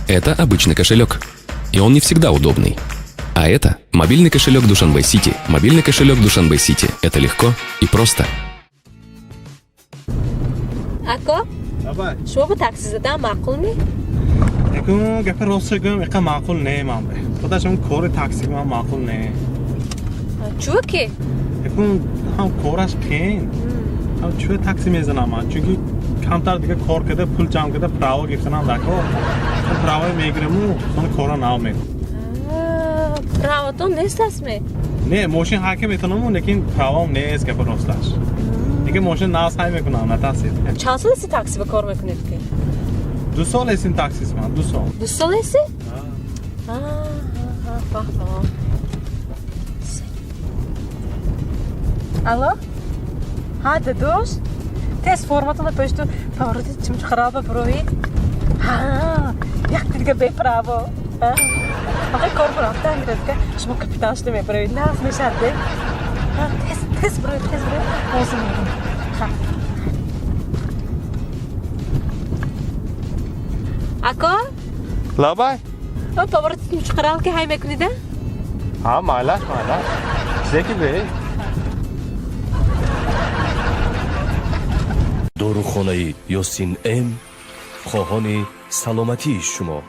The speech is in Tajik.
Это обычный кошелек, и он не всегда удобный. А это мобильный кошелек Душанбе Сити. Мобильный кошелек Душанбе Сити. Это легко и просто. Aka, Baba, شما با تاکسی زدن معقول نی؟ یکم گپ راست گم یکم معقول نه مامه. خودشون کار تاکسی من معقول نه. چوه که؟ یکم هم کارش کن. هم چه تاکسی میزنم من چونکی کمتر دیگه کار کرده پول جمع کرده پراوا گرفتنم دکار. من پراوای میگیرم و من کارا نامه. پراواتون نیست اسمه؟ نه ماشین حاکم میتونم لیکن پراوام نیست گپ راستش. دیگه ماشین ناز های میکنم نتاسید. چند سال سی تاکسی به کار میکنید که؟ 2 سال است این تاکسیس من 2 سال. 2 سال هستی؟ فهمم. Алло? ها دادوش؟ تست فرماتون پشتو پاورتی چیم خرابه بروی؟ ها یک دیگه بپراوا. آخه کار برام تنگرد که شما کپیتانش نمیبروی ناز میشرده. تست بروی بازم میگم. Aka, لابای. پاورتی چیم خراب که های میکنیده؟ ها مالاش. زکی به. داروخانه یاسین ام خواهان سلامتی شما